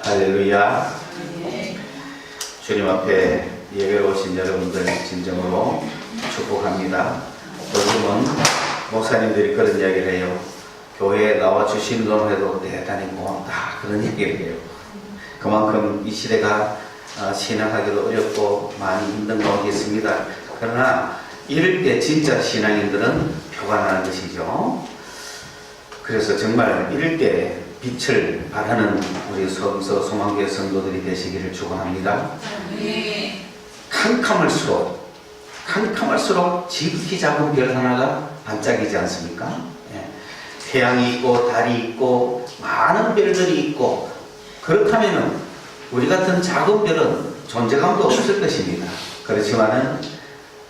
할렐루야. 주님 앞에 예배로 오신 여러분들 진정으로 축복합니다. 요즘은 목사님들이 그런 이야기를 해요. 교회에 나와 주신 돈 해도 대단히 고맙다, 그런 얘기를 해요. 그만큼 이 시대가 신앙하기도 어렵고 많이 힘든 가운데 있습니다. 그러나 이럴 때 진짜 신앙인들은 표가 나는 것이죠. 그래서 정말 이럴 때 빛을 발하는 우리 소망교회 성도들이 되시기를 축원합니다. 캄캄할수록 지극히 작은 별 하나가 반짝이지 않습니까? 태양이 있고 달이 있고 많은 별들이 있고, 그렇다면 우리 같은 작은 별은 존재감도 없을 것입니다. 그렇지만은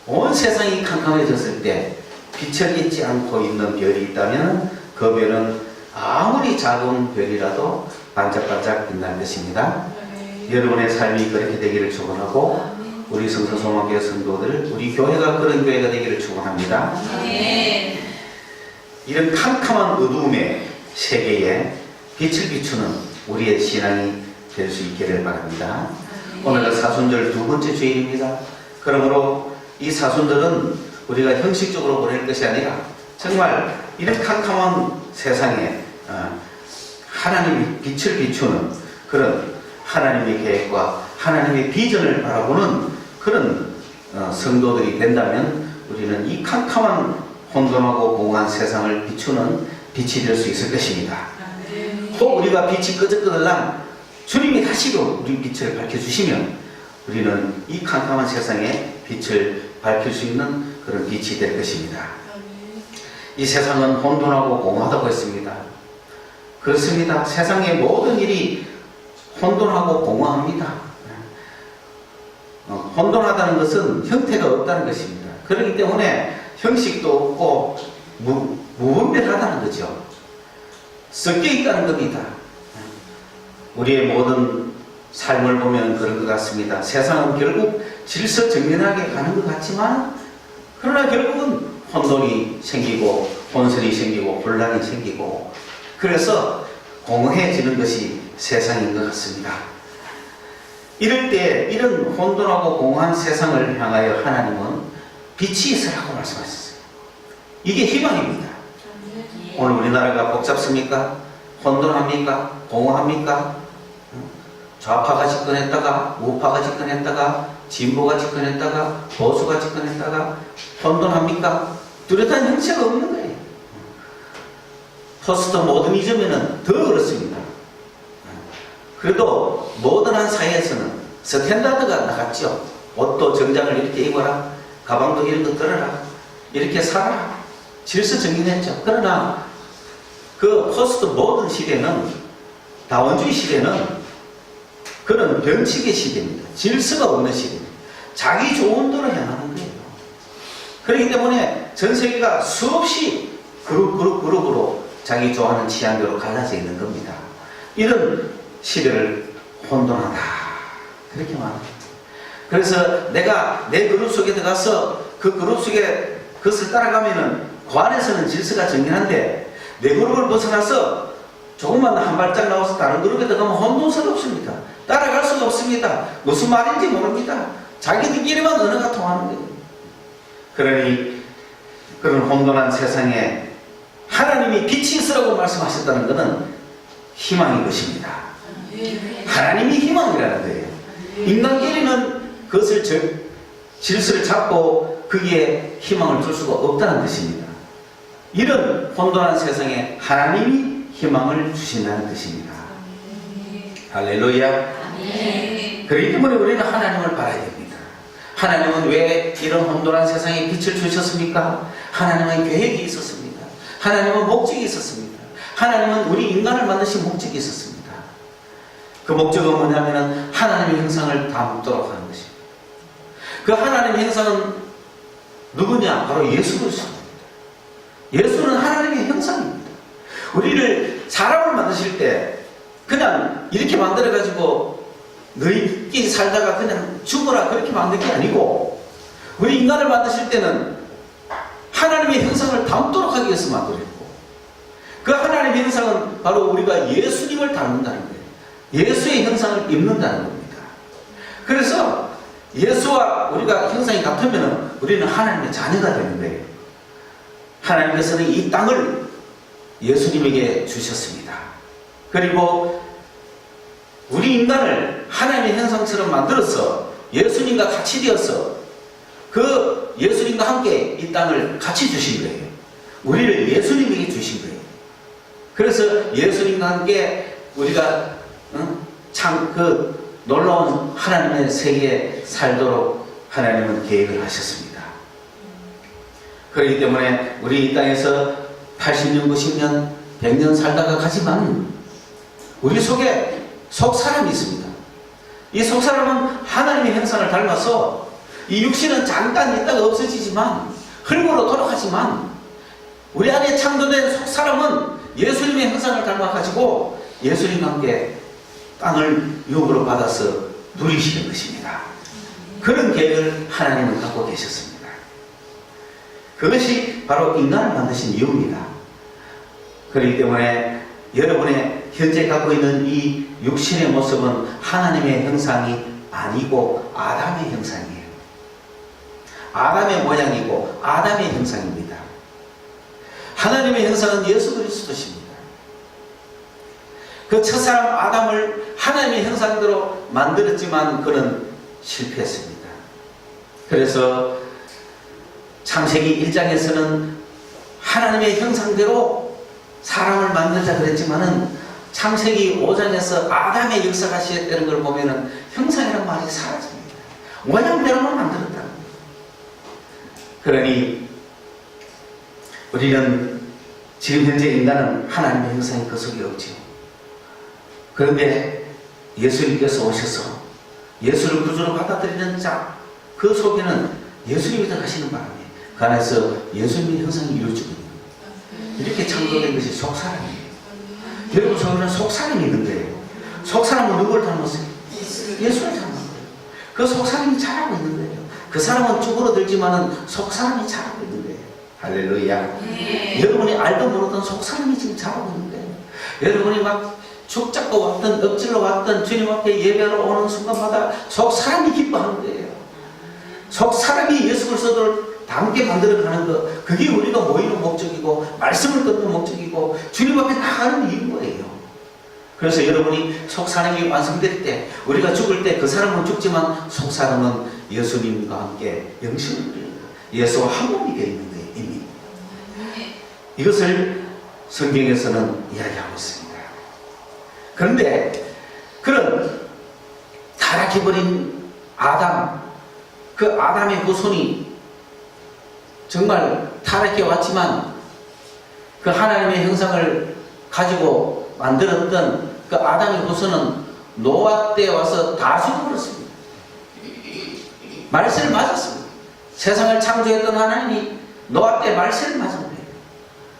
온 세상이 캄캄해졌을 때 빛을 잊지 않고 있는 별이 있다면 그 별은 아무리 작은 별이라도 반짝반짝 빛날 것입니다. 여러분의 삶이 그렇게 되기를 축원하고, 우리 성서소망교회 성도들, 우리 교회가 그런 교회가 되기를 축원합니다. 이런 캄캄한 어두움의 세계에 빛을 비추는 우리의 신앙이 될 수 있기를 바랍니다. 오늘은 사순절 두 번째 주일입니다. 그러므로 이 사순절은 우리가 형식적으로 보낼 것이 아니라 정말 이런 캄캄한 세상에 하나님의 빛을 비추는 그런 하나님의 계획과 하나님의 비전을 바라보는 그런 성도들이 된다면 우리는 이 캄캄한 혼돈하고 공허한 세상을 비추는 빛이 될 수 있을 것입니다. 또 우리가 빛이 끄적끄덕한 주님이 다시도 우리 빛을 밝혀주시면 우리는 이 캄캄한 세상에 빛을 밝힐 수 있는 그런 빛이 될 것입니다. 이 세상은 혼돈하고 공허하다고 했습니다. 그렇습니다. 세상의 모든 일이 혼돈하고 공허합니다. 혼돈하다는 것은 형태가 없다는 것입니다. 그렇기 때문에 형식도 없고 무분별하다는 거죠. 섞여 있다는 겁니다. 우리의 모든 삶을 보면 그런 것 같습니다. 세상은 결국 질서정연하게 가는 것 같지만, 그러나 결국은 혼돈이 생기고 혼선이 생기고 혼란이 생기고, 그래서 공허해지는 것이 세상인 것 같습니다. 이럴 때 이런 혼돈하고 공허한 세상을 향하여 하나님은 빛이 있으라고 말씀하셨어요. 이게 희망입니다. 오늘 우리나라가 복잡습니까? 혼돈합니까? 공허합니까? 좌파가 집권했다가 우파가 집권했다가 진보가 집권했다가 보수가 집권했다가 혼돈합니까? 뚜렷한 형체가 없는 거예요. 포스트 모더니즘에는 더 그렇습니다. 그래도 모던한 사회에서는 스탠다드가 나갔죠. 옷도 정장을 이렇게 입어라, 가방도 이런 거 들어라, 이렇게 살아라, 질서정연했죠. 그러나 그 포스트 모던 시대는, 다원주의 시대는 그런 변칙의 시대입니다. 질서가 없는 시대입니다. 자기 좋은 대로 향하는 거예요. 그렇기 때문에 전 세계가 수없이 그룹으로 자기 좋아하는 취향대로 갈라져 있는 겁니다. 이런 시대를 혼돈하다, 그렇게 말합니다. 그래서 내가 내 그룹 속에 들어가서 그 그룹 속에 그것을 따라가면은 그 안에서는 질서가 정연한데, 내 그룹을 벗어나서 조금만 한 발짝 나와서 다른 그룹에 들어가면 혼돈스럽습니다. 따라갈 수가 없습니다. 무슨 말인지 모릅니다. 자기들끼리만 언어가 통하는 거예요. 그러니 그런 혼돈한 세상에 하나님이 빛이 있으라고 말씀하셨다는 것은 희망인 것입니다. 하나님이 희망이라는 거예요. 인간끼리는 그것을 질서를 잡고 거기에 희망을 줄 수가 없다는 것입니다. 이런 혼돈한 세상에 하나님이 희망을 주신다는 것입니다. 할렐루야. 그렇기 때문에 우리는 하나님을 바라야 됩니다. 하나님은 왜 이런 혼돈한 세상에 빛을 주셨습니까? 하나님은 계획이 있었습니다. 하나님은 목적이 있었습니다. 하나님은 우리 인간을 만드신 목적이 있었습니다. 그 목적은 뭐냐면 하나님의 형상을 담도록 하는 것입니다. 그 하나님의 형상은 누구냐? 바로 예수 그리스도입니다. 예수는 하나님의 형상입니다. 우리를 사람을 만드실 때 그냥 이렇게 만들어가지고 너희끼리 살다가 그냥 죽어라 그렇게 만든 게 아니고, 우리 인간을 만드실 때는 하나님의 형상을 담도록 하기 위해서 만들었고, 그 하나님의 형상은 바로 우리가 예수님을 닮는다는 거예요. 예수의 형상을 입는다는 겁니다. 그래서 예수와 우리가 형상이 같으면 우리는 하나님의 자녀가 되는 거예요. 하나님께서는 이 땅을 예수님에게 주셨습니다. 그리고 우리 인간을 하나님의 형상처럼 만들어서 예수님과 같이 되어서 그 예수님과 함께 이 땅을 같이 주신 거예요. 우리를 예수님에게 주신 거예요. 그래서 예수님과 함께 우리가 참 그 놀라운 하나님의 세계에 살도록 하나님은 계획을 하셨습니다. 그렇기 때문에 우리 이 땅에서 80년, 90년, 100년 살다가 가지만 우리 속에 속사람이 있습니다. 이 속사람은 하나님의 형상을 닮아서 이 육신은 잠깐 있다가 없어지지만 흙으로 돌아가지만 우리 안에 창조된 속사람은 예수님의 형상을 닮아가지고 예수님과 함께 땅을 유업으로 받아서 누리시는 것입니다. 그런 계획을 하나님은 갖고 계셨습니다. 그것이 바로 인간을 만드신 이유입니다. 그렇기 때문에 여러분의 현재 갖고 있는 이 육신의 모습은 하나님의 형상이 아니고 아담의 형상이에요. 아담의 모양이고 아담의 형상입니다. 하나님의 형상은 예수 그리스도십니다. 그 첫사람 아담을 하나님의 형상대로 만들었지만 그는 실패했습니다. 그래서 창세기 1장에서는 하나님의 형상대로 사람을 만들자 그랬지만은 창세기 5장에서 아담의 역사가 시작되는 걸 보면은 형상이란 말이 사라집니다. 모양대로만 만들었다는 거예요. 그러니 우리는 지금 현재 인간은 하나님의 형상이 그 속에 없지요. 그런데 예수님께서 오셔서 예수를 구주로 받아들이는 자, 그 속에는 예수님이 들어가시는 바람에 그 안에서 예수님의 형상이 이루어지거든요. 이렇게 창조된 것이 속사람이에요. 여러분 속에는 속사람이 있는 거예요. 속사람은 누구를 닮았어요? 예수를 닮은 거예요. 그 속사람이 자라고 있는 거예요. 그 사람은 쭈그러들지만은 속사람이 자라고 있는 거예요. 할렐루야. 여러분이 알도 모르던 속사람이 지금 자라고 있는 거예요. 여러분이 막 죽 잡고 왔던 엎질러 왔던 주님 앞에 예배하러 오는 순간마다 속사람이 기뻐하는 거예요. 속사람이 예수 그리스도를 닮게 만들어가는 것, 그게 우리가 모이는 목적이고 말씀을 듣는 목적이고 주님 앞에 나가는 이유인 거예요. 그래서 여러분이 속사람이 완성될 때, 우리가 죽을 때 그 사람은 죽지만 속사람은 예수님과 함께 영생을 누리는 거예요. 예수와 한 몸이 되어 있는 거예요. 이미 이것을 성경에서는 이야기하고 있습니다. 그런데 그런 타락해버린 아담, 그 아담의 후손이 정말 타락해 왔지만 그 하나님의 형상을 가지고 만들었던 그 아담의 후손은 노아 때 와서 다 죽어버렸습니다. 말세를 맞았습니다. 세상을 창조했던 하나님이 노아 때 말세를 맞은 거예요.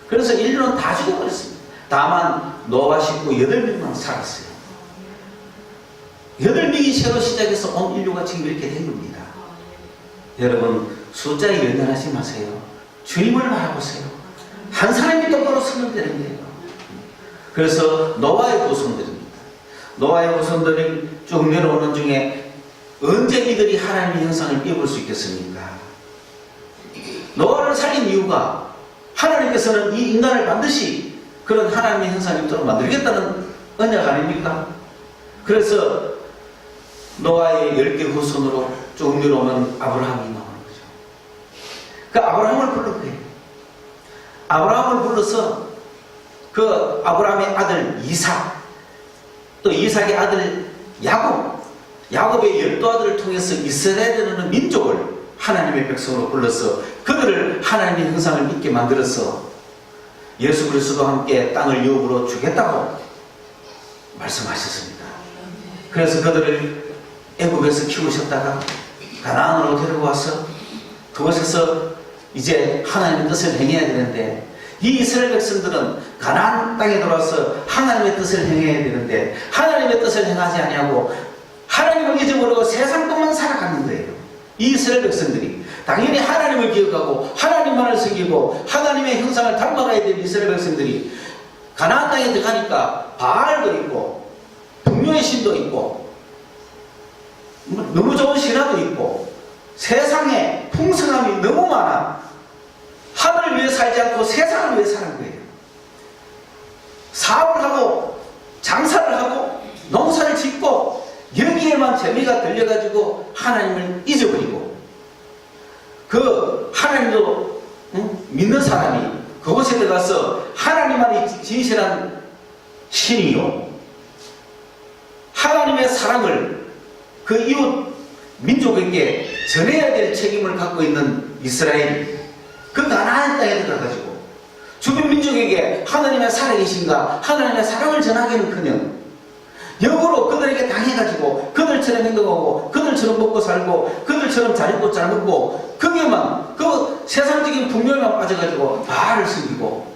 그래서 인류는 다 죽어버렸습니다. 다만 노아 식구 8명만 살았어요. 8명이 새로 시작해서 온 인류가 지금 이렇게 된 겁니다. 여러분 숫자에 연연하지 마세요. 주님을 바라보세요. 한 사람이 똑바로 서면 되는 거예요. 그래서 노아의 후손들입니다. 노아의 후손들이 쭉 내려오는 중에 언제 이들이 하나님의 형상을 입을 수 있겠습니까? 노아를 살린 이유가 하나님께서는 이 인간을 반드시 그런 하나님의 형상을 입도록 만들겠다는 언약 아닙니까? 그래서 노아의 10개 후손으로 쭉 내려오면 아브라함이 나오는 거죠. 그 아브라함을 부른 거예요. 아브라함을 불러서 그 아브라함의 아들 이삭, 또 이삭의 아들 야곱, 야곱의 12아들을 통해서 이스라엘이라는 민족을 하나님의 백성으로 불러서 그들을 하나님의 형상을 입게 만들어서 예수 그리스도와 함께 땅을 유업으로 주겠다고 말씀하셨습니다. 그래서 그들을 애굽에서 키우셨다가 가나안으로 데리고 와서 그곳에서 이제 하나님의 뜻을 행해야 되는데 이 이스라엘 백성들은 가나안 땅에 들어와서 하나님의 뜻을 행해야 되는데 하나님의 뜻을 행하지 아니하고 하나님을 잊어버리고 세상 것만 살아가는 거예요. 이 이스라엘 백성들이 당연히 하나님을 기억하고 하나님만을 섬기고 하나님의 형상을 닮아가야 될 이스라엘 백성들이 가나안 땅에 들어가니까 바알도 있고 풍요의 신도 있고 너무 좋은 신화도 있고 세상에 풍성함이 너무 많아. 하늘을 위해 살지 않고 세상을 위해 사는 거예요. 사업을 하고 장사를 하고 농사를 짓고 여기에만 재미가 들려가지고 하나님을 잊어버리고, 그 하나님도 믿는 사람이 그곳에 들어가서 하나님만이 진실한 신이요, 하나님의 사랑을 그 이웃 민족에게 전해야 될 책임을 갖고 있는 이스라엘, 그 가나안 땅에 들어가가지고 주변 민족에게 하나님의 살아계신가, 하나님의 사랑을 전하기는커녕 역으로 그들에게 당해가지고 그들처럼 행동하고 그들처럼 먹고 살고 그들처럼 잘 입고 잘 먹고 거기에만 그 세상적인 풍요에만 빠져가지고 바알을 섬기고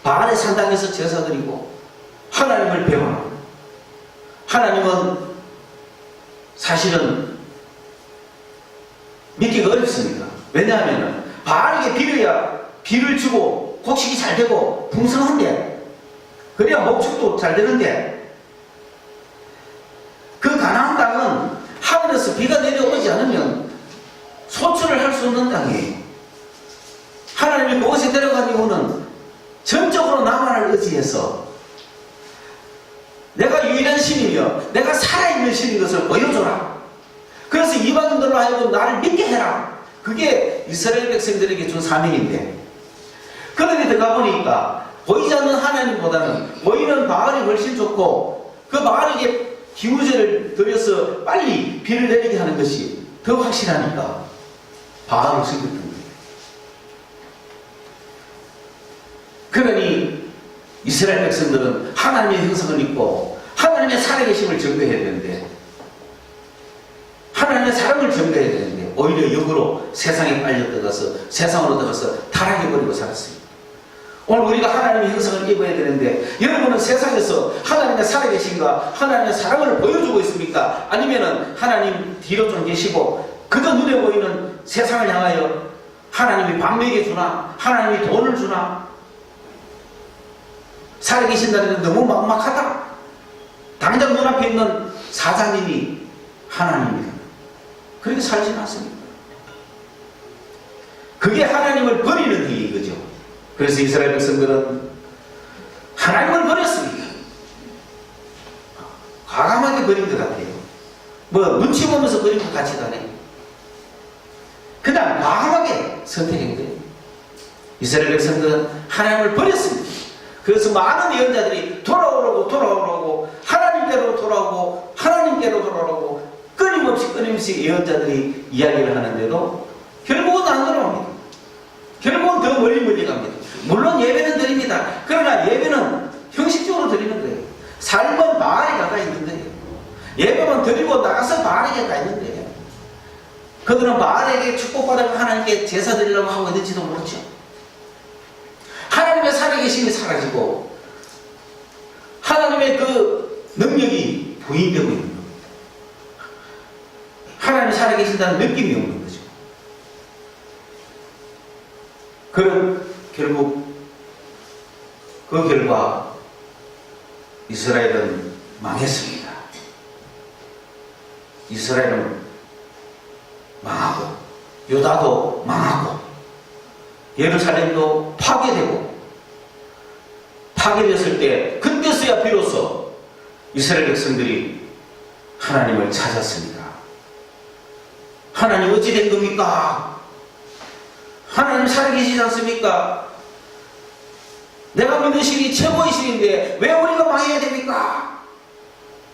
바알의 산당에서 제사 드리고 하나님을 배반하고, 하나님은 사실은 믿기가 어렵습니다. 왜냐하면 바알에게 빌어야 비를 주고 곡식이 잘 되고 풍성한데, 그래야 목축도 잘 되는데, 그 가나안 땅은 하늘에서 비가 내려오지 않으면 소출을 할 수 없는 땅이에요. 하나님이 그곳에 데려간 이유는 전적으로 나만을 의지해서 내가 유일한 신이며 내가 살아있는 신인 것을 보여줘라. 그래서 이방인들로 하여금 나를 믿게 해라. 그게 이스라엘 백성들에게 준 사명인데, 그런데 들어가 보니까 보이지 않는 하나님보다는 보이는 바알이 훨씬 좋고, 그 바알에게 기우제를 드려서 빨리 비를 내리게 하는 것이 더 확실하니까 바알을 섬겼던 거예요. 그러니 이스라엘 백성들은 하나님의 형상을 입고 하나님의 살아계심을 증거해야 되는데, 하나님의 사랑을 증거해야 되는데 오히려 역으로 세상에 빨려 들어가서 세상으로 들어가서 타락해버리고 살았어요. 오늘 우리가 하나님의 형상을 입어야 되는데, 여러분은 세상에서 하나님의 살아계신가, 하나님의 사랑을 보여주고 있습니까? 아니면은 하나님 뒤로 좀 계시고 그저 눈에 보이는 세상을 향하여 하나님이 밥 먹여주나, 하나님이 돈을 주나, 살아계신다는 건 너무 막막하다, 당장 눈앞에 있는 사장님이 하나님입니다, 그렇게 살지는 않습니다. 그게 하나님을 버리는 일이 이거죠. 그래서 이스라엘 백성들은 하나님을 버렸습니다. 과감하게 버린 것 같아요. 뭐 눈치 보면서 버린 것 같지도 않아요. 그냥 과감하게 선택한 거예요. 이스라엘 백성들은 하나님을 버렸습니다. 그래서 많은 예언자들이 돌아오라고 하나님께로 돌아오고 하나님께로 돌아오고 끊임없이 예언자들이 이야기를 하는데도 결국은 안 돌아옵니다. 결국은 더 멀리 갑니다. 물론 예배는 드립니다. 그러나 예배는 형식적으로 드리는 거예요. 삶은 바알에 가까이 있는 거예요. 예배만 드리고 나가서 바알에게 가 있는 거예요. 그들은 바알에게 축복받아서 하나님께 제사 드리려고 하고 있는지도 모르죠. 하나님의 살아계심이 사라지고 하나님의 그 능력이 부인되고 있는 겁니다. 하나님이 살아계신다는 느낌이 없는 거죠. 그럼 결국 그 결과 이스라엘은 망했습니다. 이스라엘은 망하고 유다도 망하고 예루살렘도 파괴되었을 때, 그때서야 비로소 이스라엘 백성들이 하나님을 찾았습니다. 하나님 어찌 된 겁니까? 하나님 살아계시지 않습니까? 내가 믿는 신이 최고의 신인데 왜 우리가 망해야 됩니까?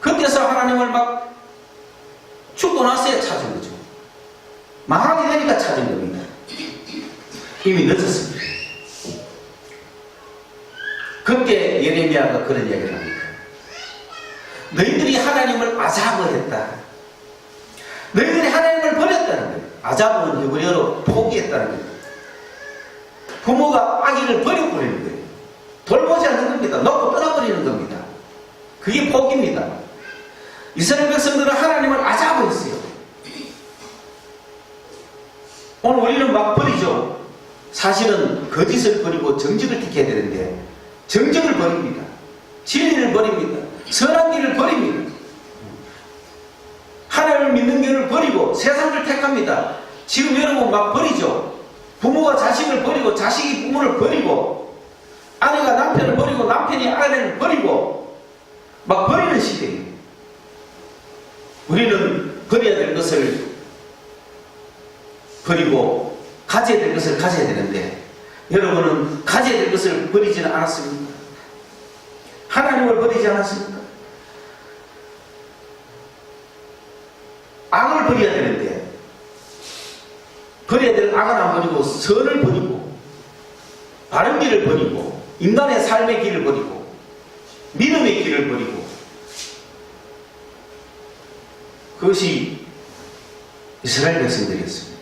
그때서 하나님을 막 죽고 나서야 찾은 거죠. 망하게 되니까 찾은 겁니다. 이미 늦었습니다. 그때 예레미야가 그런 이야기를 합니다. 너희들이 하나님을 아자버했다. 너희들이 하나님을 버렸다는 거예요. 아자버는 히브리어로 포기했다는 거예요. 부모가 아기를 버려버리는 거예요. 돌보지 않는 겁니다. 놓고 떠나버리는 겁니다. 그게 포기입니다. 이스라엘 백성들은 하나님을 아자버렸어요. 오늘 우리는 막 버리죠. 사실은 거짓을 버리고 정직을 지켜야 되는데 정직을 버립니다. 진리를 버립니다. 선한 길을 버립니다. 버리고 세상을 택합니다. 지금 여러분 막 버리죠. 부모가 자식을 버리고 자식이 부모를 버리고 아내가 남편을 버리고 남편이 아내를 버리고 막 버리는 시대예요. 우리는 버려야 될 것을 버리고 가져야 될 것을 가져야 되는데 여러분은 가져야 될 것을 버리지는 않았습니까? 하나님을 버리지 않았습니까? 악을 버려야 되는데 버려야 될 악은 안 버리고 선을 버리고 바른 길을 버리고 인간의 삶의 길을 버리고 믿음의 길을 버리고 그것이 이스라엘 백성들이었습니다.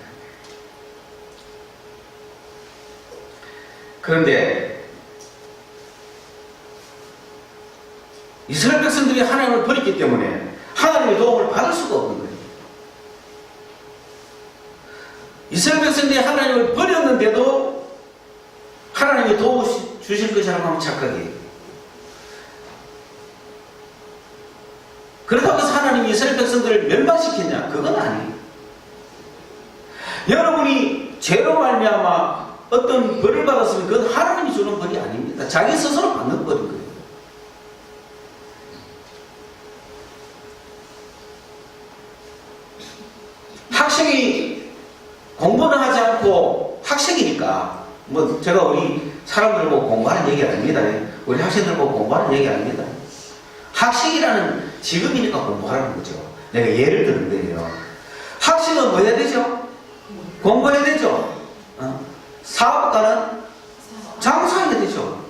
그런데 이스라엘 백성들이 하나님을 버렸기 때문에 하나님의 도움을 받을 수가 없는 거예요. 이스라엘 백성들이 하나님을 버렸는데도 하나님이 도와주실 것이라고 하면 착각이에요. 그렇다고 해서 하나님이 이스라엘 백성들을 멸망시켰냐? 그건 아니에요. 여러분이 죄로 말미암아 어떤 벌을 받았으면 그건 하나님이 주는 벌이 아닙니다. 자기 스스로 받는 벌인 거예요. 학생이 공부는 하지 않고 학생이니까 뭐 제가 우리 사람들 보고 공부하는 얘기 아닙니다. 우리 학생들 보고 공부하는 얘기 아닙니다. 학생이라는 직업이니까 공부하라는 거죠. 내가 예를 드는 거예요. 학생은 뭐 해야 되죠? 공부해야 되죠. 사업가는 장사해야 되죠.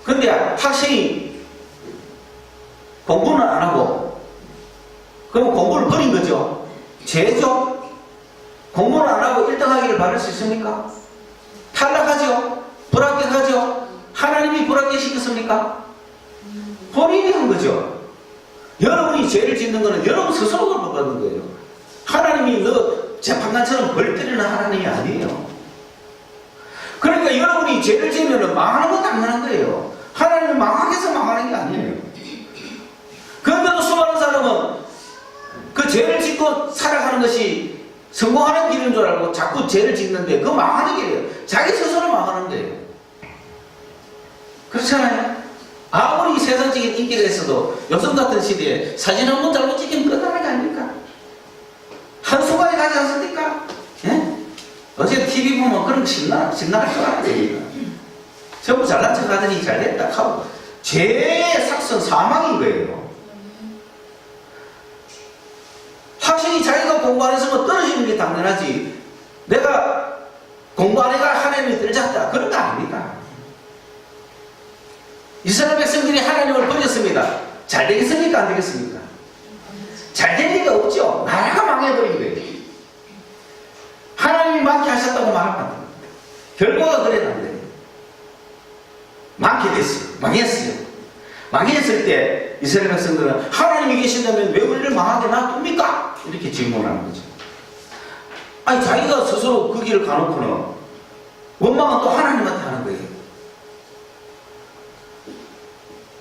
근데 학생이 공부는 안 하고 그럼 공부를 버린 거죠. 죄죠. 공부를 안 하고 1등 하기를 바랄 수 있습니까? 탈락하죠. 불합격하죠. 하나님이 불합격시켰습니까? 본인이 한 거죠. 여러분이 죄를 짓는 것은 여러분 스스로가 받는 거예요. 하나님이 너 재판관처럼 벌 때리는 하나님이 아니에요. 그러니까 여러분이 죄를 지으면 망하는 건 당연한 거예요. 하나님은 망하게 해서 망하는 게 아니에요. 그런데도 수많은 사람은 그 죄를 짓고 살아가는 것이 성공하는 길인 줄 알고 자꾸 죄를 짓는데 그거 망하는 길이에요. 자기 스스로 망하는 거예요. 그렇잖아요. 아무리 세상적인 인기가 있어도 요즘 같은 시대에 사진 한 번 잘못 찍히면 끝나는 게 아닙니까? 한순간에 가지 않습니까? 예? 어제 TV 보면 그런 거 신나할 줄 알아야 됩니다. 전부 잘난 척 하더니 잘됐다 하고 죄의 삭선 사망인 거예요. 학생이 자기가 공부 안 했으면 떨어지는 게 당연하지. 내가 공부 안 해가 하나님이 떨어졌다. 그런 거 아닙니다. 이스라엘 백성들이 하나님을 버렸습니다. 잘 되겠습니까? 안 되겠습니까? 잘 될 리가 없죠. 나라가 망해버린 거예요. 하나님이 많게 하셨다고 말하면 안 됩니다. 결과가 그래도 안 돼요. 많게 됐어요. 망했어요. 망했을 때 이스라엘 백성들은 하나님이 계신다면 왜 우리를 망하게 놔둡니까? 이렇게 질문하는 거죠. 아니 자기가 스스로 그 길을 가놓고는 원망은 또 하나님한테 하는 거예요.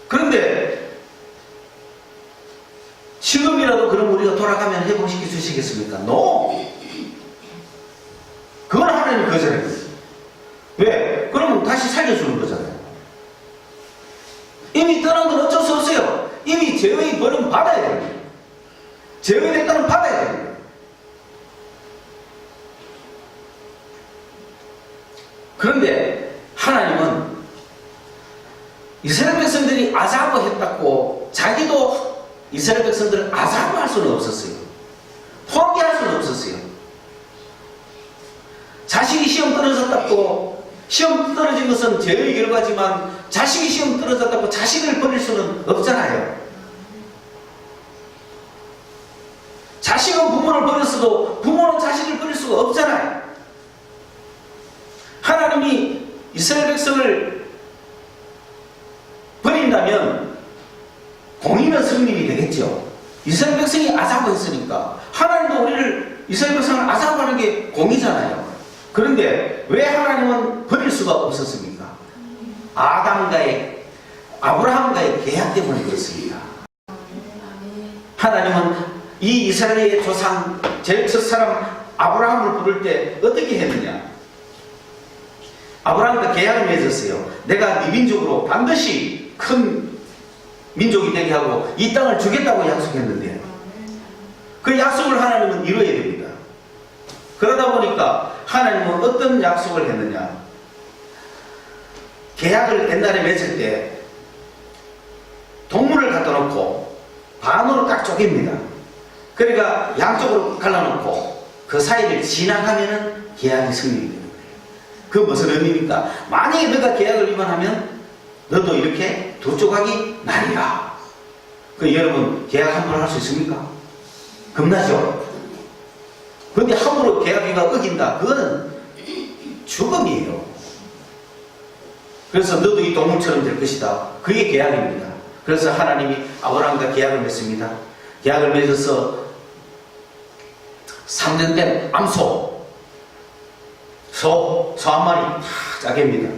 그런데 지금이라도 그럼 우리가 돌아가면 회복시켜 주시겠습니까? No! 그건 하나님이 거절해요. 왜? 그러면 다시 살려주는 거잖아요. 이미 떠난 건 어쩔 수 없어요. 이미 죄의 벌은 받아야 돼요. 죄의 대가는 받아야 돼요. 그런데 하나님은 이스라엘 백성들이 아자부했다고 자기도 이스라엘 백성들을 아자부할 수는 없었어요. 포기할 수는 없었어요. 자식이 시험 떨어졌다고 시험 떨어진 것은 죄의 결과지만 자식이 시험 떨어졌다고 자식을 버릴 수는 없잖아요. 자식은 부모를 버렸어도 부모는 자식을 버릴 수가 없잖아요. 하나님이 이스라엘 백성을 버린다면 공의는 승리이 되겠죠. 이스라엘 백성이 아자부했으니까 하나님도 우리를 이스라엘 백성을 아자부하는 게 공의잖아요. 그런데 왜 하나님은 버릴 수가 없었습니까? 아브라함과의 계약 때문에 그렇습니다. 하나님은 이 이스라엘의 조상 제일 첫 사람 아브라함을 부를 때 어떻게 했느냐? 아브라함과 계약을 맺었어요. 내가 네 민족으로 반드시 큰 민족이 되게 하고 이 땅을 주겠다고 약속했는데 그 약속을 하나님은 이루어야 됩니다. 그러다 보니까 하나님은 어떤 약속을 했느냐? 계약을 옛날에 맺을 때 동물을 갖다 놓고 반으로 딱 쪼갭니다. 그러니까 양쪽으로 갈라놓고 그 사이를 지나가면은 계약이 성립이 되는 거예요. 그 무슨 의미입니까? 만약에 너가 계약을 위반하면 너도 이렇게 두 조각이 나리라. 그 여러분 계약 함부로 할 수 있습니까? 겁나죠? 그런데 함부로 계약 위반 어긴다. 그거는 죽음이에요. 그래서 너도 이 동물처럼 될 것이다. 그게 계약입니다. 그래서 하나님이 아브라함과 계약을 맺습니다. 계약을 맺어서 3년 된 암소, 소 한 마리 다 짜깁니다.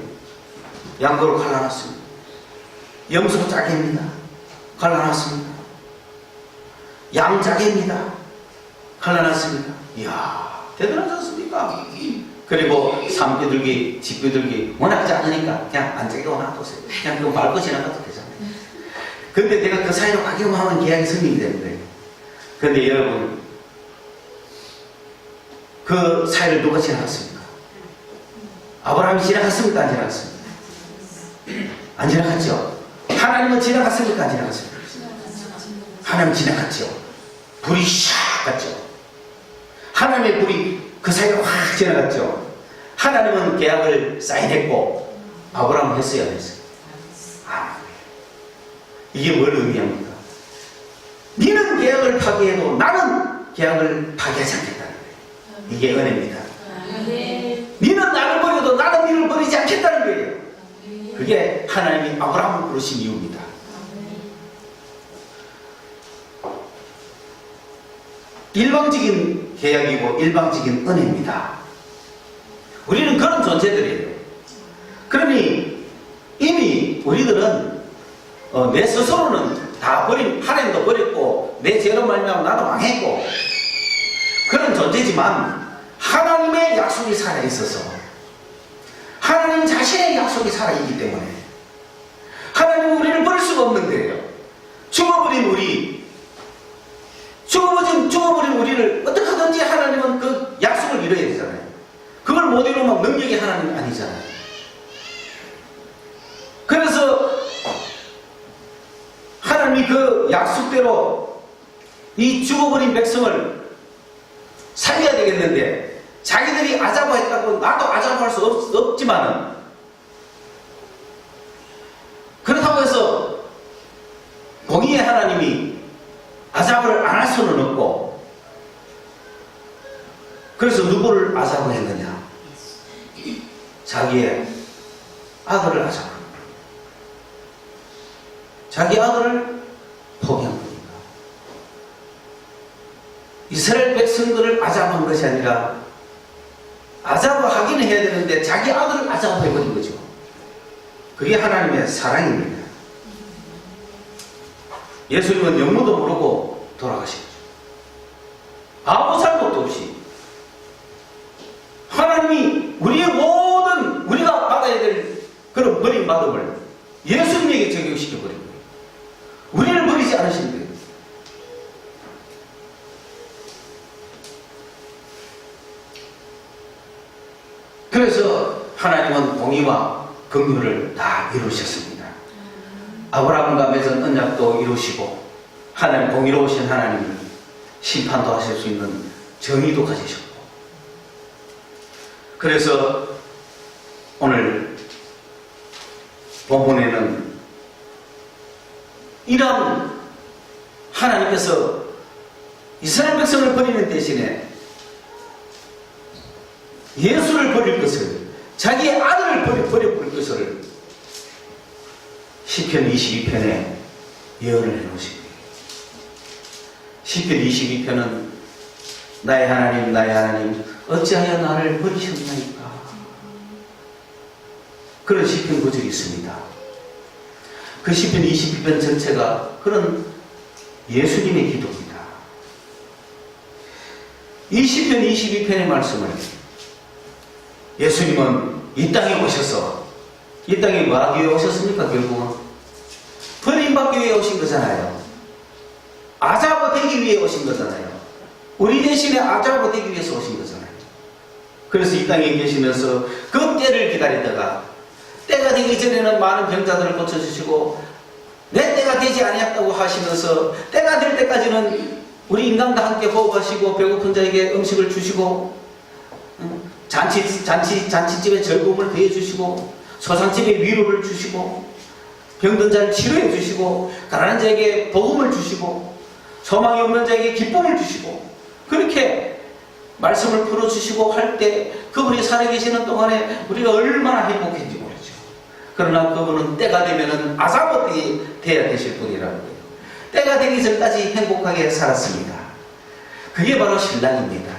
양도로 갈라놨습니다. 염소 짜깁니다. 갈라놨습니다. 양 짜깁니다. 갈라놨습니다. 이야, 대단하지 않습니까? 그리고 산비둘기, 집비둘기 워낙 작으니까 그냥 안 짜게 놔두세요. 그냥 그거 밟고 지나가도 되잖아요. 근데 내가 그 사이로 가기만 하면 계약이 성립이 되는 거예요. 근데 여러분, 그 사이를 누가 지나갔습니까? 아브라함이 지나갔습니까? 안 지나갔습니까? 안 지나갔죠? 하나님은 지나갔습니까? 안 지나갔습니까? 하나님 지나갔죠. 불이 샥 갔죠. 하나님의 불이 그 사이로 확 지나갔죠. 하나님은 계약을 사인했고 아브라함은 했어요, 안 했어요? 이게 뭘 의미합니까? 너는 계약을 파기해도 나는 계약을 파기하지 않겠다는 거예요. 이게 은혜입니다. 너는 나를 버려도 나는 너를 버리지 않겠다는 거예요. 그게 하나님이 아브라함을 부르신 이유입니다. 일방적인 계약이고 일방적인 은혜입니다. 우리는 그런 존재들이에요. 그러니 이미 우리들은 내 스스로는 다 버린, 하나님도 버렸고 내 죄로 말미암아 나도 망했고 그런 존재지만 하나님의 약속이 살아있어서 하나님 자신의 약속이 살아있기 때문에 하나님은 우리를 버릴 수가 없는 거예요. 죽어버린 우리를 어떻게 하든지 하나님은 그 약속을 이뤄야 되잖아요. 그걸 못 이루면 능력이 하나님이 아니잖아요. 그래서 하나님이 그 약속대로 이 죽어버린 백성을 살려야 되겠는데 자기들이 아자부했다고 나도 아자부할 수 없지만은 그렇다고 해서 공의의 하나님이 아자부를 안 할 수는 없고 그래서 누구를 아자부했느냐? 자기의 아들을 아자부. 자기 아들을 포기한 겁니다. 이스라엘 백성들을 아자부한 것이 아니라 아자부하기는 해야 되는데 자기 아들을 아자부해버린 거죠. 그게 하나님의 사랑입니다. 예수님은 영문도 모르고 돌아가셨죠. 아무 잘못도 없이 하나님이 우리의 모든 우리가 받아야 될 그런 버림받음을 예수님에게 적용시켜버린 거예요. 우리를 버리지 않으신 거예요. 그래서 하나님은 공의와 긍휼을 다 이루셨습니다. 아브라함과 맺은 언약도 이루시고 하나님 공의로우신 하나님은 심판도 하실 수 있는 정의도 가지셨고 그래서 오늘 본문에는 이런 하나님께서 이스라엘 백성을 버리는 대신에 예수를 버릴 것을 자기의 아들을 버려버릴 것을 시편 22편에 예언을 해놓으신 거예요. 시편 22편은 나의 하나님 어찌하여 나를 버리셨나이까 그런 시편 구절이 있습니다. 그 시편 22편 전체가 그런 예수님의 기도입니다. 이 시편 22편의 말씀을 예수님은 이 땅에 오셔서 이 땅에 뭐 하기 위해 오셨습니까? 결국은 버림받기 위해 오신 거잖아요. 아자버 되기 위해 오신 거잖아요. 우리 대신에 아자버 되기 위해서 오신 거잖아요. 그래서 이 땅에 계시면서 그 때를 기다리다가 때가 되기 전에는 많은 병자들을 고쳐주시고 내 때가 되지 아니었다고 하시면서 때가 될 때까지는 우리 인간과 함께 호흡하시고 배고픈 자에게 음식을 주시고 잔치집에 즐거움을 더해주시고 소상집에 위로를 주시고 병든 자를 치료해 주시고 가난한 자에게 복음을 주시고 소망이 없는 자에게 기쁨을 주시고 그렇게 말씀을 풀어주시고 할 때 그분이 살아계시는 동안에 우리가 얼마나 행복했는지 모르죠. 그러나 그분은 때가 되면은 아사버들이 돼야 되실 분이라는 거예요. 때가 되기 전까지 행복하게 살았습니다. 그게 바로 신랑입니다.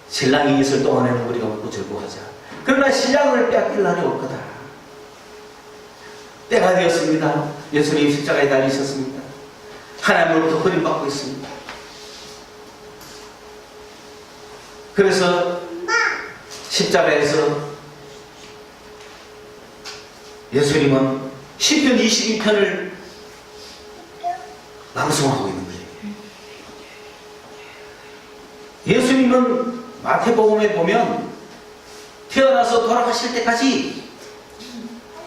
신랑이 있을 동안에는 우리가 먹고 즐거워하자. 그러나 신랑을 빼앗길 날이 올 거다. 때가 되었습니다. 예수님 십자가에 달리셨습니다. 하나님으로부터 버림받고 있습니다. 그래서 십자가에서 예수님은 시편 22편을 낭송하고 있는 거예요. 예수님은 마태복음에 보면 태어나서 돌아가실 때까지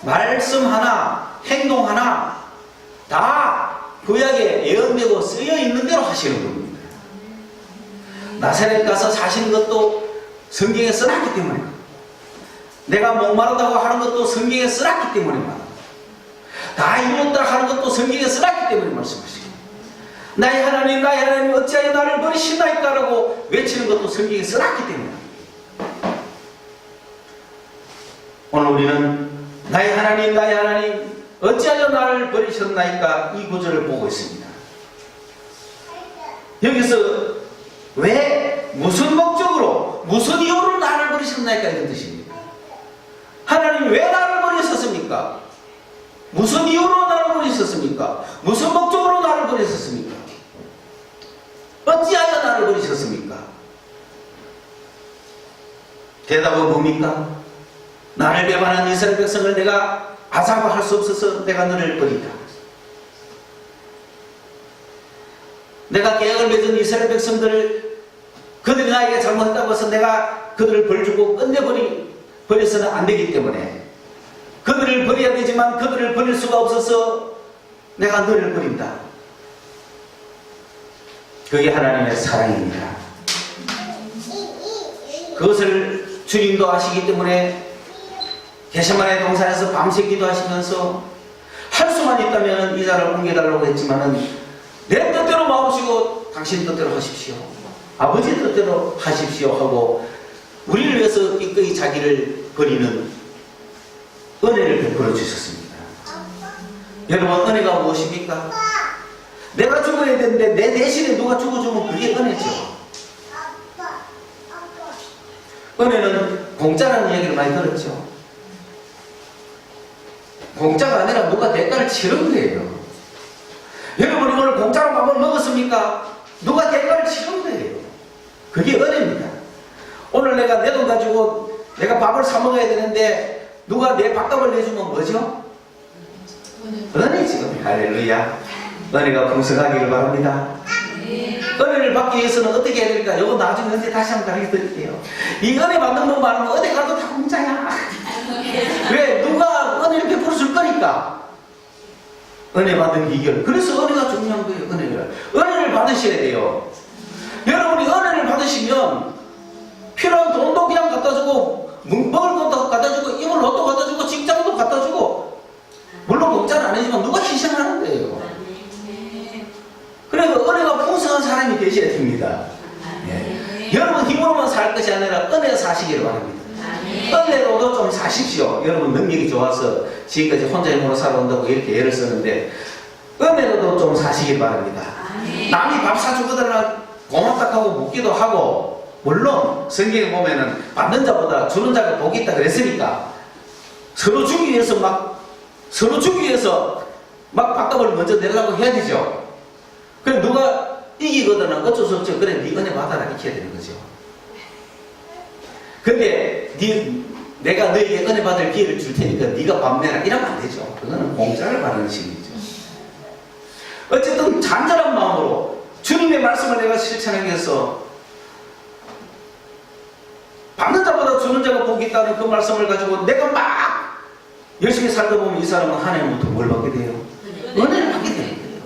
말씀 하나, 행동 하나 다 구약에 예언되고 쓰여 있는 대로 하시는 겁니다. 나사렛 가서 사시는 것도 성경에 써놨기 때문에, 내가 목마르다고 하는 것도 성경에 써놨기 때문에, 다 이루었다 하는 것도 성경에 써놨기 때문에 말씀하시고, 나의 하나님 나의 하나님 어찌하여 나를 버리시나이까 라고 외치는 것도 성경에 써놨기 때문에, 오늘 우리는 나의 하나님 나의 하나님 어찌하여 나를 버리셨나이까 이 구절을 보고 있습니다. 여기서 왜 무슨 목적으로 무슨 이유로 나를 버리셨나이까 이런 뜻입니다. 하나님 왜 나를 버리셨습니까? 무슨 이유로 나를 버리셨습니까? 무슨 목적으로 나를 버리셨습니까? 어찌하여 나를 버리셨습니까? 대답은 뭡니까? 나를 배반한 이스라엘 백성을 내가 아사바할 수 없어서 내가 너를 버린다. 내가 계약을 맺은 이스라엘 백성들을 그들이 나에게 잘못했다고 해서 내가 그들을 벌주고 끝내버려서는 안 되기 때문에 그들을 버려야 되지만 그들을 버릴 수가 없어서 내가 너를 버린다. 그게 하나님의 사랑입니다. 그것을 주님도 아시기 때문에 게세마네 동산에서 밤새 기도하시면서 할 수만 있다면 이 자를 옮겨달라고 했지만은 내 뜻대로 마옵시고 당신 뜻대로 하십시오. 아버지 뜻대로 하십시오 하고 우리를 위해서 기꺼이 자기를 버리는 은혜를 베풀어 주셨습니다. 여러분, 은혜가 무엇입니까? 내가 죽어야 되는데 내 대신에 누가 죽어주면 그게 은혜죠. 은혜는 공짜라는 얘기를 많이 들었죠. 공짜가 아니라 누가 대가를 치른 거예요. 여러분이 오늘 공짜로 밥을 먹었습니까? 누가 대가를 치른 거예요. 그게 은혜입니다. 오늘 내가 내 돈 가지고 내가 밥을 사 먹어야 되는데 누가 내 밥값을 내주면 뭐죠? 은혜지. 할렐루야. 은혜가 풍성하기를 바랍니다. 은혜를 받기 위해서는 어떻게 해야 될까? 이거 나중에 언제 다시 한번 가르쳐 드릴게요. 이 은혜 받는 분 말하면 어디 가도 다 공짜야. 왜? 누가 은혜를 베풀어 줄 거니까. 은혜 받는 비결. 그래서 은혜가 중요한 거예요. 은혜를 받으셔야 돼요. 여러분이 은혜를 받으시면 필요한 돈도 그냥 갖다 주고 먹을 것도 갖다 주고 입을 옷도 갖다 주고 직장도 갖다 주고, 물론 공짜는 아니지만 누가 희생하는 거예요. 그래서 은혜가 풍성한 사람이 되셔야 됩니다. 예. 여러분 힘으로만 살 것이 아니라 은혜 사시기를 바랍니다. 은혜로도 좀 사십시오. 여러분 능력이 좋아서 지금까지 혼자 힘으로 살아온다고 이렇게 예를 쓰는데 은혜로도 좀 사시길 바랍니다. 남이 밥 사주거나 고맙다 하고 묻기도 하고, 물론 성경에 보면은 받는 자보다 주는 자가 복이 있다 그랬으니까 서로 주기 위해서 막 밥값을 먼저 내려고 해야 되죠. 그럼 누가 이기거나 빚이거든 어쩔 수 없죠. 그래 네 은혜 받아라 이렇게 해야 되는 거죠. 근데 내가 너에게 은혜 받을 기회를 줄 테니까 네가 밥 내라 이러면 안 되죠. 그거는 공짜를 받는 식이죠. 어쨌든 간절한 마음으로 주님의 말씀을 내가 실천하기 위해서 받는 자보다 주는 자가 복이 있다는 그 말씀을 가지고 내가 막 열심히 살다 보면 이 사람은 하나님부터 뭘 받게 돼요? 은혜를 받게 되는 거예요.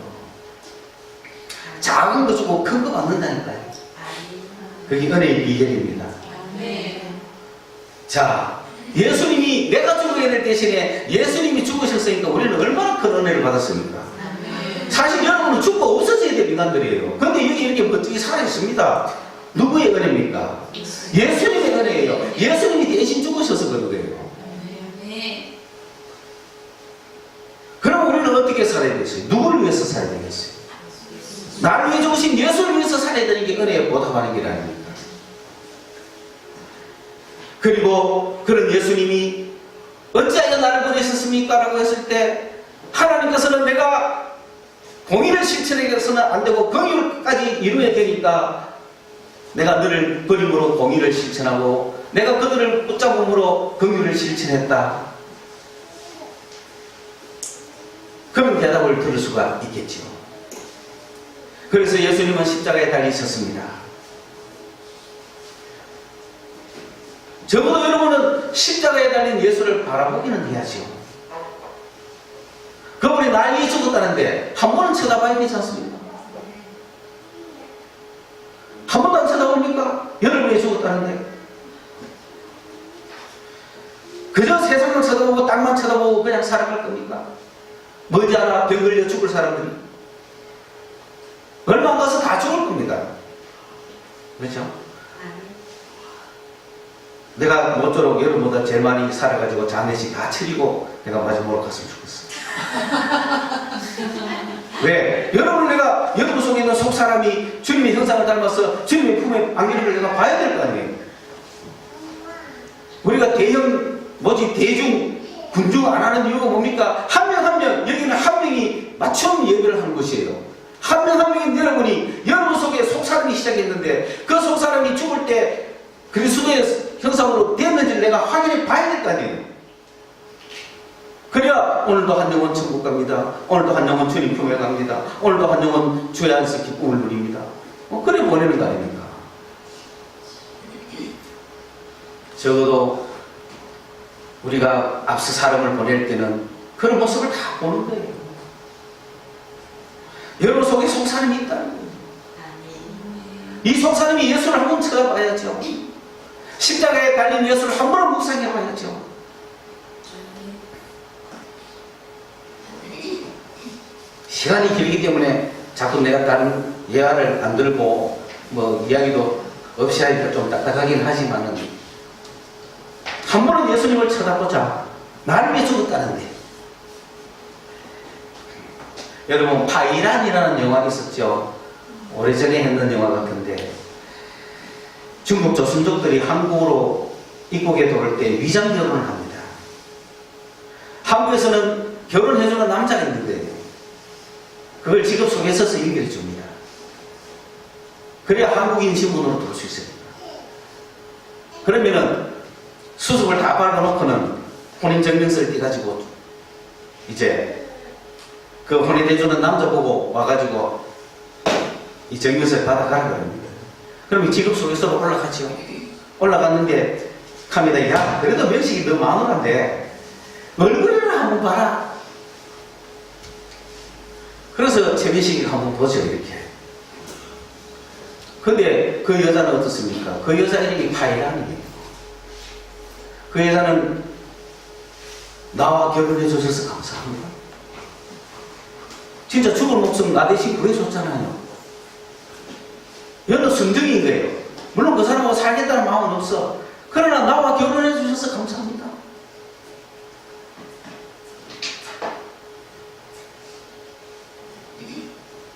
작은 거 주고 큰 거 받는다니까요. 그게 은혜의 비결입니다. 자, 예수님이 내가 죽어야 될 대신에 예수님이 죽으셨으니까 우리는 얼마나 큰 은혜를 받았습니까? 사실 여러분은 죽고 없어져야 될 인간들이에요. 그런데 여기 이렇게 멋지게 살아있습니다. 누구의 은혜입니까? 예수님의 은혜예요. 예수님이 대신 죽으셔서 그런 거예요. 그럼 우리는 어떻게 살아야 되겠어요? 누구를 위해서 살아야 되겠어요? 나를 위해 죽으신 예수를 위해서 살아야 되는 게 은혜에 보답하는 길 아닙니까? 그리고 그런 예수님이 어찌하여 나를 보내셨습니까? 라고 했을 때 하나님께서는 내가 공의를 실천해서는 안 되고 공의까지 이루어야 되니까 내가 너를 버림으로 공의를 실천하고 내가 그들을 붙잡음으로 공의를 실천했다. 그런 대답을 들을 수가 있겠죠. 그래서 예수님은 십자가에 달리셨습니다. 적어도 여러분은 십자가에 달린 예수를 바라보기는 해야죠. 그분이 날 위해 죽었다는데 한 번은 쳐다봐야 되지 않습니까? 한 번도 안 쳐다봅니까? 여러분을 위해 죽었다는데 그저 세상을 쳐다보고 땅만 쳐다보고 그냥 살아갈 겁니까? 머지않아 병 걸려 죽을 사람들이 얼마 안 가서 다 죽을 겁니다. 그렇죠? 내가 모쪼록 여러분보다 제일 많이 살아가지고 장례식 다 치르고 내가 마지막으로 갔으면 좋겠어. 왜? 내가 여러분 속에 있는 속사람이 주님의 형상을 닮아서 주님의 품에 안기는 걸 내가 봐야 될 거 아니에요. 우리가 대중 군중 안 하는 이유가 뭡니까? 한 명 한 명, 여기는 한 명이 맞춤 예배를 하는 것이에요. 한 명 한 명인 여러분이 여러분 속에 속사람이 시작했는데 그 속사람이 죽을 때 그리스도의 형상으로 됐는지 내가 확인해 봐야 될 거 아니에요. 그래야 오늘도 한 영혼 천국 갑니다. 오늘도 한 영혼 주님 품에 갑니다. 오늘도 한 영혼 주의 안에서 기쁨을 누립니다. 그래 보내는 거 아닙니까? 적어도 우리가 앞서 사람을 보낼 때는 그런 모습을 다 보는 거예요. 여러분 속에 속사람이 있다는 거예요. 이 속사람이 예수를 한번 쳐다봐야죠. 십자가에 달린 예수를 한 번은 묵상해봐야죠. 시간이 길기 때문에 자꾸 내가 다른 예화를 안 들고 이야기도 없이 하니까 좀 딱딱하긴 하지만은 한 번은 예수님을 쳐다보자. 나를 위해 죽었다는데. 여러분 파이란이라는 영화 있었죠. 오래전에 했는 영화 같은데 중국 조선족들이 한국으로 입국에 들어올 때 위장 결혼을 합니다. 한국에서는 결혼해주는 남자가 있는데 그걸 직업 소개에 써서 연결해 줍니다. 그래야 한국인 신분으로 들어올 수 있습니다. 그러면은 수습을 다 밟아놓고는 혼인증명서를 떼가지고 이제 그 혼인해주는 남자 보고 와가지고 이 증명서를 받아가는 겁니다. 그럼 이 직업 소개서로 올라가죠. 올라갔는데 갑니다. 야 그래도 면식이 너 마누라인데 얼굴을 한번 봐라. 그래서 최민식이 한번 보죠. 이렇게. 근데 그 여자는 어떻습니까? 그 여자 이름이 파이란이에요. 그 여자는 나와 결혼해 주셔서 감사합니다. 진짜 죽을 목숨 나 대신 구해줬잖아요. 여느 순정인 거예요. 물론 그 사람하고 살겠다는 마음은 없어. 그러나 나와 결혼해 주셔서 감사합니다.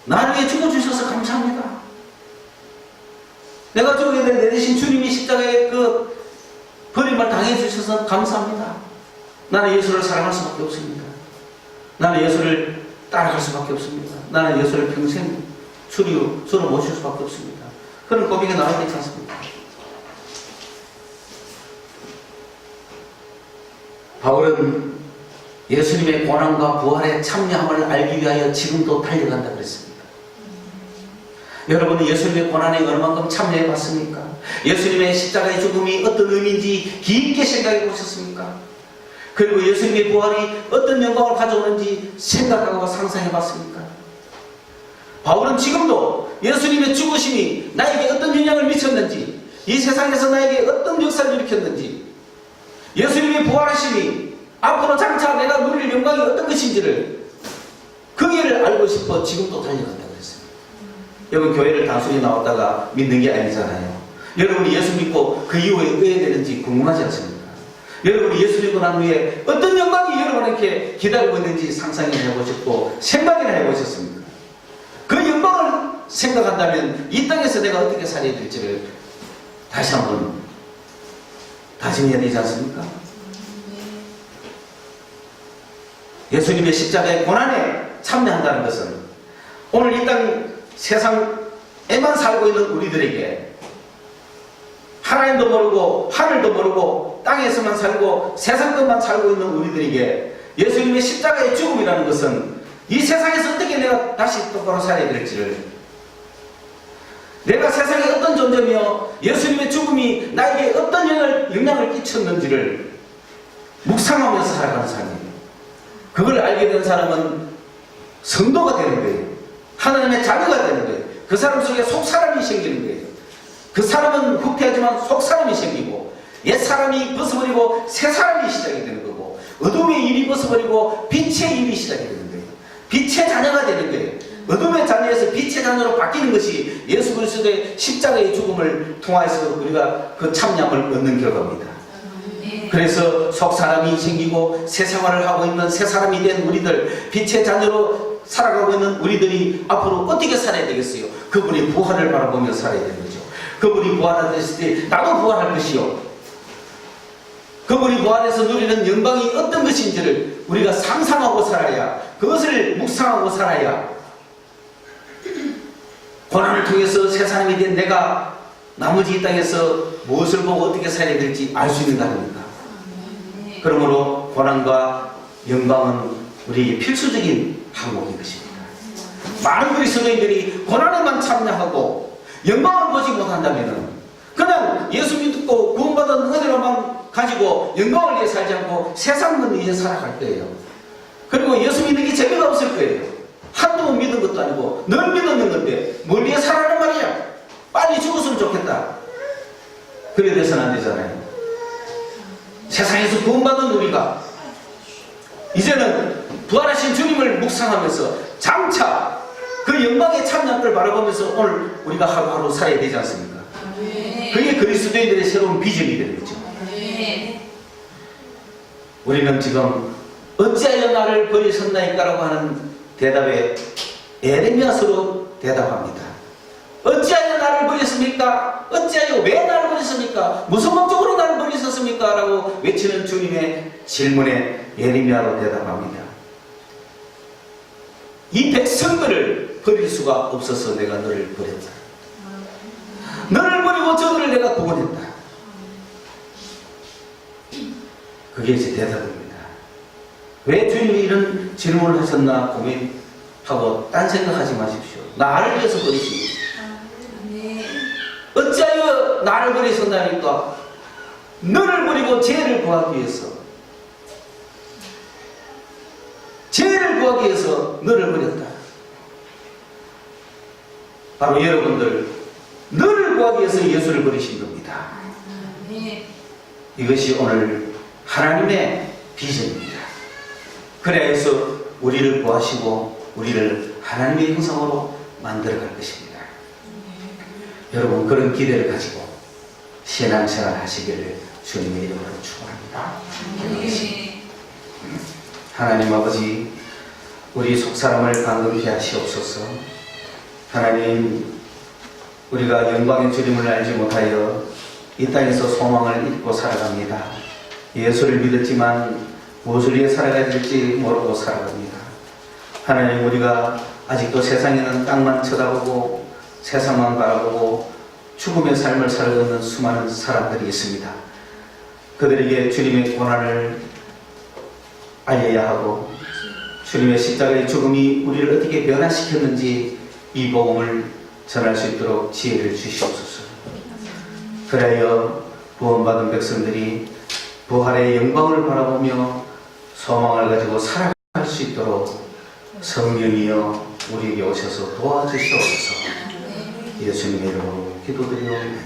나를 위해 죽어주셔서 감사합니다. 내가 죽게 된 내 대신 주님이 십자가에 그 버림을 당해주셔서 감사합니다. 나는 예수를 사랑할 수밖에 없습니다. 나는 예수를 따라갈 수밖에 없습니다. 나는 예수를 평생 주로 모실 수밖에 없습니다. 그런 고백이 나와야 되지 않습니까? 바울은 예수님의 고난과 부활의 참여함을 알기 위하여 지금도 달려간다 그랬습니다. 여러분은 예수님의 고난에 얼마만큼 참여해 봤습니까? 예수님의 십자가의 죽음이 어떤 의미인지 깊게 생각해 보셨습니까? 그리고 예수님의 부활이 어떤 영광을 가져오는지 생각하고 상상해 봤습니까? 바울은 지금도 예수님의 죽으심이 나에게 어떤 영향을 미쳤는지, 이 세상에서 나에게 어떤 역사를 일으켰는지, 예수님의 부활하심이 앞으로 장차 내가 누릴 영광이 어떤 것인지를 그 길을 알고 싶어 지금도 달려간다고 했습니다. 여러분, 교회를 단순히 나왔다가 믿는 게 아니잖아요. 여러분이 예수 믿고 그 이후에 어떻게 되는지 궁금하지 않습니까? 여러분이 예수 믿고 난 후에 어떤 영광이 여러분에게 기다리고 있는지 상상이나 해보셨고 생각이나 해보셨습니까? 그 영광을 생각한다면 이 땅에서 내가 어떻게 살아야 될지를 다시 한번 다짐해야 되지 않습니까? 예수님의 십자가의 고난에 참여한다는 것은 오늘 이 땅 세상에만 살고 있는 우리들에게, 하나님도 모르고 하늘도 모르고 땅에서만 살고 세상 것만 살고 있는 우리들에게 예수님의 십자가의 죽음이라는 것은 이 세상에서 어떻게 내가 다시 똑바로 살아야 될지를, 내가 세상에 어떤 존재며 예수님의 죽음이 나에게 어떤 영향을 끼쳤는지를 묵상하면서 살아가는 삶이에요. 그걸 알게 된 사람은 성도가 되는 거예요. 하나님의 자녀가 되는 거예요. 그 사람 속에 속사람이 생기는 거예요. 그 사람은 후퇴하지만 속사람이 생기고, 옛사람이 벗어버리고 새사람이 시작이 되는 거고, 어둠의 일이 벗어버리고 빛의 일이 시작이 되는 거예요. 빛의 자녀가 되는 거예요. 어둠의 자녀에서 빛의 자녀로 바뀌는 것이 예수 그리스도의 십자가의 죽음을 통해서 우리가 그 참여함을 얻는 결과입니다. 그래서 속사람이 생기고 새 생활을 하고 있는 새 사람이 된 우리들, 빛의 자녀로 살아가고 있는 우리들이 앞으로 어떻게 살아야 되겠어요? 그분이 부활을 바라보며 살아야 되는 거죠. 그분이 부활하셨을 때 나도 부활할 것이요, 그분이 부활해서 누리는 영광이 어떤 것인지를 우리가 상상하고 살아야, 그것을 묵상하고 살아야 고난을 통해서 새 사람이 된 내가 나머지 이 땅에서 무엇을 보고 어떻게 살아야 될지 알 수 있는 거 아닙니까? 그러므로 고난과 영광은 우리에게 필수적인 항목인 것입니다. 많은 그리스도인들이 고난에만 참여하고 영광을 보지 못한다면 그냥 예수 믿고 구원받은 은혜로만 가지고 영광을 위해 살지 않고 세상을 위해 살아갈 거예요. 그리고 예수 믿는 게 재미가 없을 거예요. 한두 번 믿은 것도 아니고 늘 믿었는 건데 뭘 위해 살아란 말이야. 빨리 죽었으면 좋겠다. 그래 돼서는 안 되잖아요. 세상에서 구원받은 우리가 이제는 부활하신 주님을 묵상하면서 장차 그 영광에 참여할 걸 바라보면서 오늘 우리가 하루하루 살아야 되지 않습니까? 그게 그리스도인들의 새로운 비전이 되는 거죠. 우리는 지금 어찌하여 나를 버리셨나이까라고 하는 대답에 에레미야서로 대답합니다. 어찌하여 나를 버렸습니까? 어찌하여 왜 나를 버렸습니까? 무슨 목적으로 나를 버리셨습니까? 라고 외치는 주님의 질문에 예레미야로 대답합니다. 이 백성들을 버릴 수가 없어서 내가 너를 버렸다. 너를 버리고 저들을 내가 구원했다. 그게 제 대답입니다. 왜 주님이 이런 질문을 하셨나 고민하고 딴 생각하지 마십시오. 나를 위해서 버리십니다. 어찌하여 나를 버리셨나니까? 너를 버리고 죄를 구하기 위해서, 죄를 구하기 위해서 너를 버렸다. 바로 여러분들, 너를 구하기 위해서 예수를 버리신 겁니다. 이것이 오늘 하나님의 비전입니다. 그래야 해서 우리를 구하시고 우리를 하나님의 형상으로 만들어갈 것입니다. 여러분, 그런 기대를 가지고 신앙생활 하시기를 주님의 이름으로 축원합니다. 하나님 아버지, 우리 속사람을 감금케 하시옵소서. 하나님, 우리가 영광의 주님을 알지 못하여 이 땅에서 소망을 잃고 살아갑니다. 예수를 믿었지만 무엇을 위해 살아가야 될지 모르고 살아갑니다. 하나님, 우리가 아직도 세상에는 땅만 쳐다보고 세상만 바라보고 죽음의 삶을 살고 있는 수많은 사람들이 있습니다. 그들에게 주님의 고난을 알려야 하고 주님의 십자가의 죽음이 우리를 어떻게 변화시켰는지 이 복음을 전할 수 있도록 지혜를 주시옵소서. 그래야 구원받은 백성들이 부활의 영광을 바라보며 소망을 가지고 살아갈 수 있도록 성령이여 우리에게 오셔서 도와주시옵소서. 예수님의 이름으로 기도드리옵나이다.